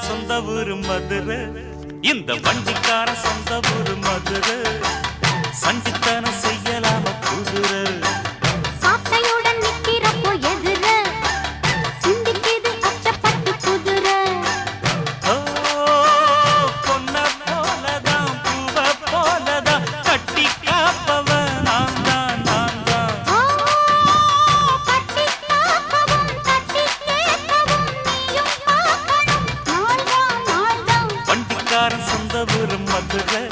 சொந்த ஊரு மதுரை, இந்த வண்டிக்கார சொந்த ஊரு மதுரை. சண்டித்தனம் செய்யலாம குதிரை சாட்டையுடன் நிக்கிறப்போ எதிர சிந்திக்குது அச்சப்பட்டு குதிரை. பொன்ன போலதான் பூவ போலதான் கட்டி காப்பவன் நான் தான் நான் தான். கட்டி காக்கவும் கட்டி கேட்கவும் நீயும் பார்க்கணும் நாள்தான் நாள்தான். வண்டிக்காரன் சொந்த ஊரு மதுரை,